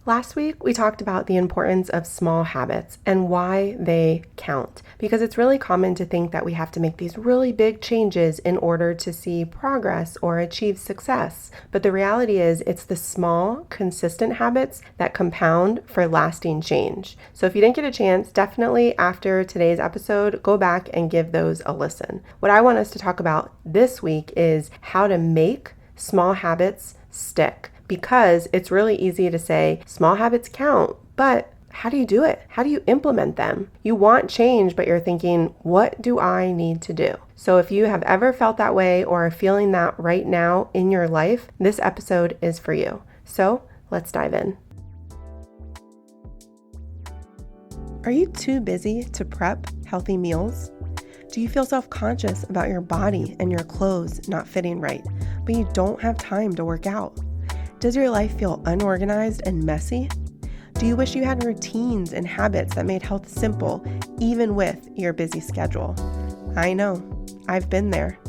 Last week, we talked about the importance of small habits and why they count, because it's really common to think that we have to make these really big changes in order to see progress or achieve success. But the reality is, it's the small, consistent habits that compound for lasting change. So if you didn't get a chance, definitely after today's episode, go back and give those a listen. What I want us to talk about this week is how to make small habits stick. Because it's really easy to say small habits count, but how do you do it? How do you implement them? You want change, but you're thinking, what do I need to do? So if you have ever felt that way or are feeling that right now in your life, this episode is for you. So let's dive in. Are you too busy to prep healthy meals? Do you feel self-conscious about your body and your clothes not fitting right, but you don't have time to work out? Does your life feel unorganized and messy? Do you wish you had routines and habits that made health simple, even with your busy schedule? I know, I've been there.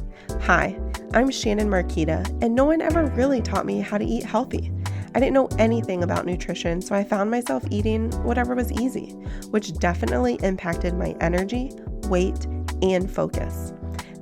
Hi, I'm Shannon Marquita, and no one ever really taught me how to eat healthy. I didn't know anything about nutrition, so I found myself eating whatever was easy, which definitely impacted my energy, weight, and focus.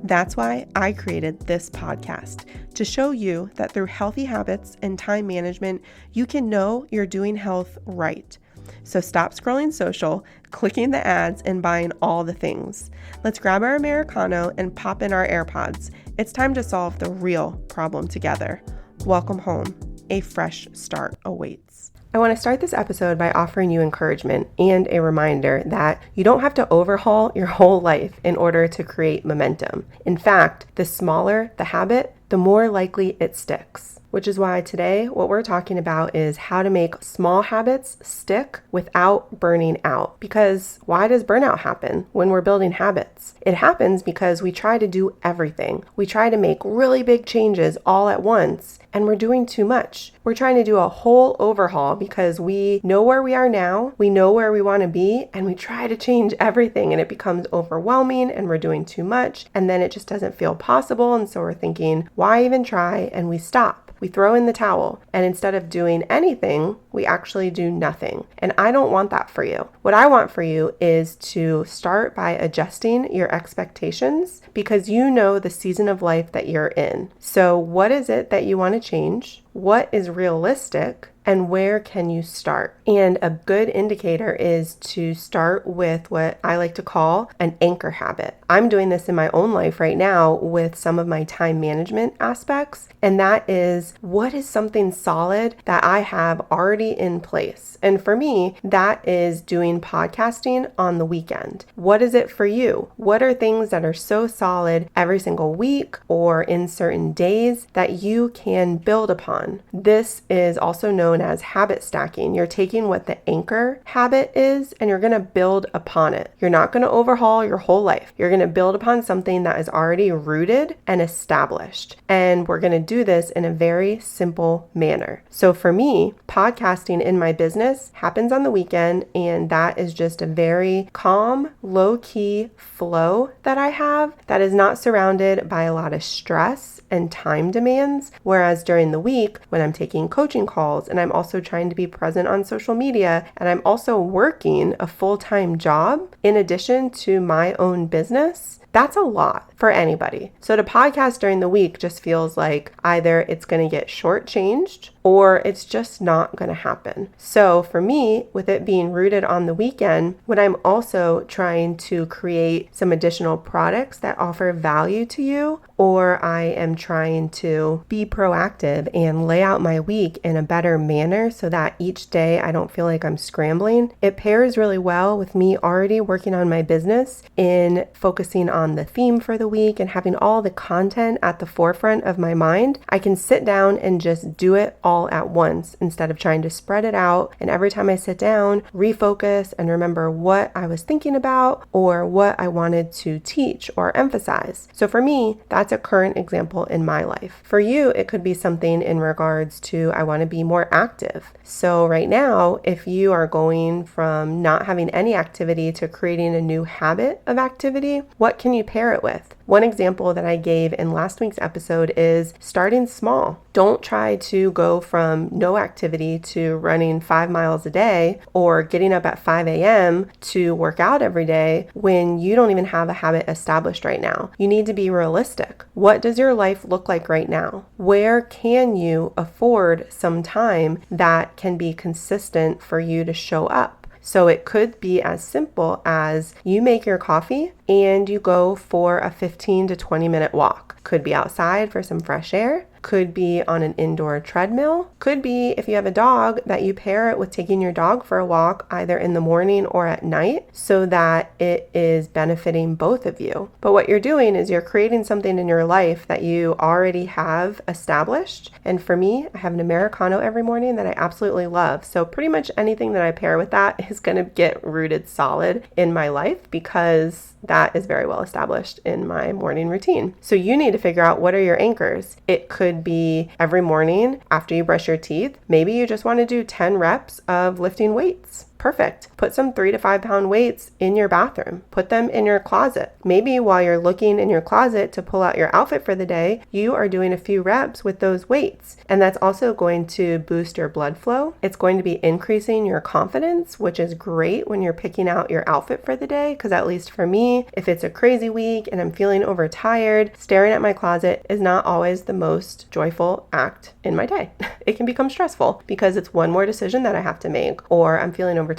That's why I created this podcast, to show you that through healthy habits and time management, you can know you're doing health right. So stop scrolling social, clicking the ads, and buying all the things. Let's grab our Americano and pop in our AirPods. It's time to solve the real problem together. Welcome home. A fresh start awaits. I want to start this episode by offering you encouragement and a reminder that you don't have to overhaul your whole life in order to create momentum. In fact, the smaller the habit, the more likely it sticks. Which is why today what we're talking about is how to make small habits stick without burning out. Because why does burnout happen when we're building habits? It happens because we try to do everything. We try to make really big changes all at once, and we're doing too much. We're trying to do a whole overhaul because we know where we are now, we know where we want to be, and we try to change everything, and it becomes overwhelming and we're doing too much, and then it just doesn't feel possible, and so we're thinking, why even try? And we stop. We throw in the towel, and instead of doing anything, we actually do nothing. And I don't want that for you. What I want for you is to start by adjusting your expectations, because you know the season of life that you're in. So what is it that you want to change? What is realistic? And where can you start? And a good indicator is to start with what I like to call an anchor habit. I'm doing this in my own life right now with some of my time management aspects. And that is, what is something solid that I have already in place? And for me, that is doing podcasting on the weekend. What is it for you? What are things that are so solid every single week or in certain days that you can build upon? This is also known as habit stacking. You're taking what the anchor habit is and you're going to build upon it. You're not going to overhaul your whole life. You're going to build upon something that is already rooted and established. And we're going to do this in a very simple manner. So for me, podcasting in my business happens on the weekend, and that is just a very calm, low-key flow that I have that is not surrounded by a lot of stress and time demands. Whereas during the week, when I'm taking coaching calls and I'm also trying to be present on social media and I'm also working a full-time job in addition to my own business, that's a lot for anybody. So to podcast during the week just feels like either it's going to get shortchanged or it's just not going to happen. So for me, with it being rooted on the weekend, when I'm also trying to create some additional products that offer value to you, or I am trying to be proactive and lay out my week in a better manner so that each day I don't feel like I'm scrambling, it pairs really well with me already working on my business in focusing on the theme for the week and having all the content at the forefront of my mind. I can sit down and just do it all at once instead of trying to spread it out. And every time I sit down, refocus and remember what I was thinking about or what I wanted to teach or emphasize. So for me, that's a current example in my life. For you, it could be something in regards to I want to be more active. So right now, if you are going from not having any activity to creating a new habit of activity, what can you pair it with? One example that I gave in last week's episode is starting small. Don't try to go from no activity to running 5 miles a day or getting up at 5 a.m. to work out every day when you don't even have a habit established right now. You need to be realistic. What does your life look like right now? Where can you afford some time that can be consistent for you to show up? So it could be as simple as you make your coffee and you go for a 15 to 20 minute walk. Could be outside for some fresh air. Could be on an indoor treadmill. Could be, if you have a dog, that you pair it with taking your dog for a walk either in the morning or at night so that it is benefiting both of you. But what you're doing is you're creating something in your life that you already have established. And for me, I have an Americano every morning that I absolutely love. So pretty much anything that I pair with that is going to get rooted solid in my life because that is very well established in my morning routine. So you need to figure out, what are your anchors? It could be every morning after you brush your teeth. Maybe you just want to do 10 reps of lifting weights. Perfect. Put some 3 to 5 pound weights in your bathroom. Put them in your closet. Maybe while you're looking in your closet to pull out your outfit for the day, you are doing a few reps with those weights. And that's also going to boost your blood flow. It's going to be increasing your confidence, which is great when you're picking out your outfit for the day. Because at least for me, if it's a crazy week and I'm feeling overtired, staring at my closet is not always the most joyful act in my day. It can become stressful because it's one more decision that I have to make, or I'm feeling overtired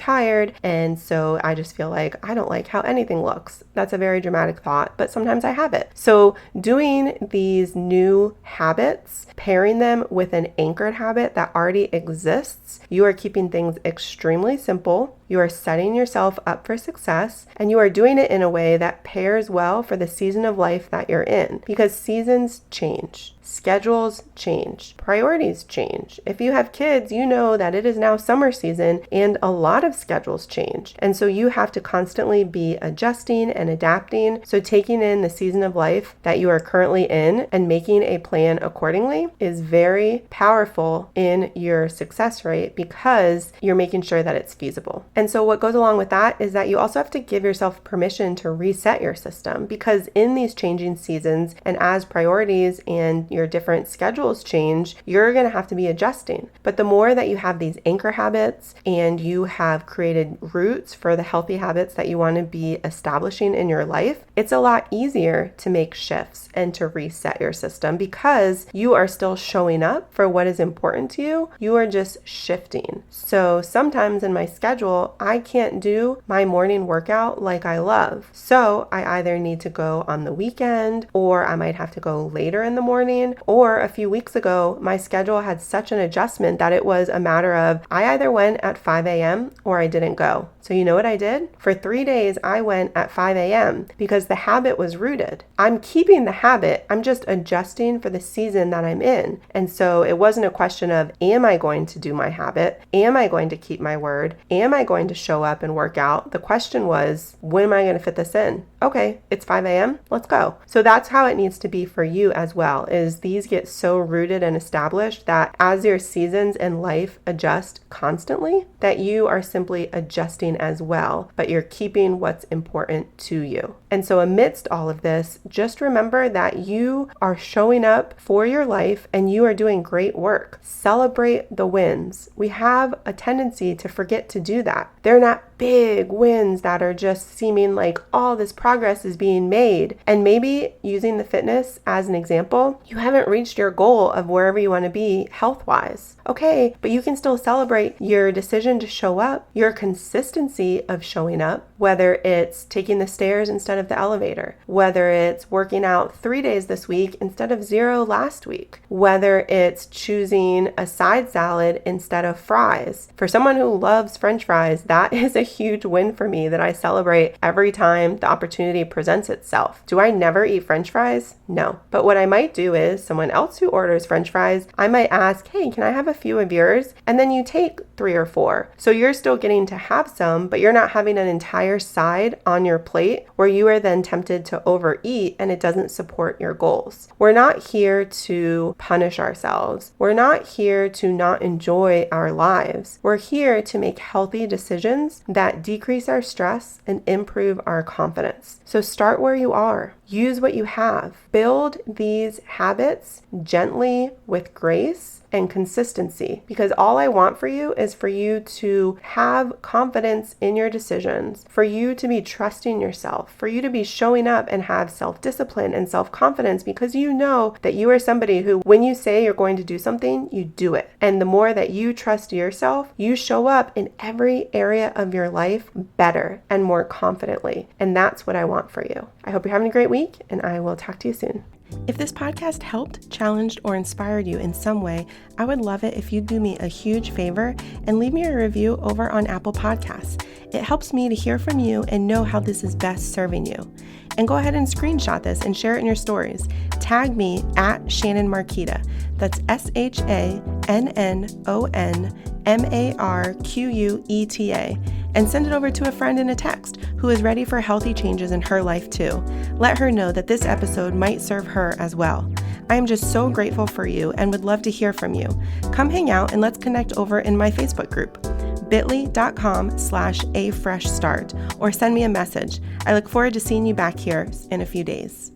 and so I just feel like I don't like how anything looks. That's a very dramatic thought, but sometimes I have it. So doing these new habits, pairing them with an anchored habit that already exists, you are keeping things extremely simple. You are setting yourself up for success, and you are doing it in a way that pairs well for the season of life that you're in, because seasons change. Schedules change. Priorities change. If you have kids, you know that it is now summer season and a lot of schedules change. And so you have to constantly be adjusting and adapting. So taking in the season of life that you are currently in and making a plan accordingly is very powerful in your success rate because you're making sure that it's feasible. And so what goes along with that is that you also have to give yourself permission to reset your system, because in these changing seasons and as priorities and your different schedules change, you're going to have to be adjusting. But the more that you have these anchor habits and you have created roots for the healthy habits that you want to be establishing in your life, it's a lot easier to make shifts and to reset your system because you are still showing up for what is important to you. You are just shifting. So sometimes in my schedule, I can't do my morning workout like I love. So I either need to go on the weekend, or I might have to go later in the morning. Or a few weeks ago, my schedule had such an adjustment that it was a matter of I either went at 5 a.m. or I didn't go. So you know what I did? For 3 days, I went at 5 a.m. because the habit was rooted. I'm keeping the habit. I'm just adjusting for the season that I'm in. And so it wasn't a question of, am I going to do my habit? Am I going to keep my word? Am I going to show up and work out? The question was, when am I going to fit this in? Okay, it's 5 a.m. Let's go. So that's how it needs to be for you as well, is these get so rooted and established that as your seasons in life adjust constantly, that you are simply adjusting as well, but you're keeping what's important to you. And so amidst all of this, just remember that you are showing up for your life and you are doing great work. Celebrate the wins. We have a tendency to forget to do that. They're not big wins that are just seeming like all this progress is being made. And maybe using the fitness as an example, you haven't reached your goal of wherever you want to be health-wise. Okay, but you can still celebrate your decision to show up, your consistency of showing up, whether it's taking the stairs instead of the elevator, whether it's working out 3 days this week instead of 0 last week, whether it's choosing a side salad instead of fries. For someone who loves French fries, that is a huge win for me that I celebrate every time the opportunity presents itself. Do I never eat French fries? No. But what I might do is someone else who orders French fries, I might ask, hey, can I have a few of yours? And then you take 3 or 4. So you're still getting to have some, but you're not having an entire side on your plate where you are then tempted to overeat and it doesn't support your goals. We're not here to punish ourselves. We're not here to not enjoy our lives. We're here to make healthy decisions that decrease our stress and improve our confidence. So start where you are. Use what you have. Build these habits gently with grace and consistency, because all I want for you is for you to have confidence in your decisions, for you to be trusting yourself, for you to be showing up and have self-discipline and self-confidence, because you know that you are somebody who, when you say you're going to do something, you do it. And the more that you trust yourself, you show up in every area of your life better and more confidently. And that's what I want for you. I hope you're having a great week, and I will talk to you soon. If this podcast helped, challenged, or inspired you in some way, I would love it if you'd do me a huge favor and leave me a review over on Apple Podcasts. It helps me to hear from you and know how this is best serving you. And go ahead and screenshot this and share it in your stories. Tag me at Shannon Marquita. That's ShannonMarqueta. And send it over to a friend in a text who is ready for healthy changes in her life too. Let her know that this episode might serve her as well. I am just so grateful for you and would love to hear from you. Come hang out and let's connect over in my Facebook group, bit.ly.com/afreshstart, or send me a message. I look forward to seeing you back here in a few days.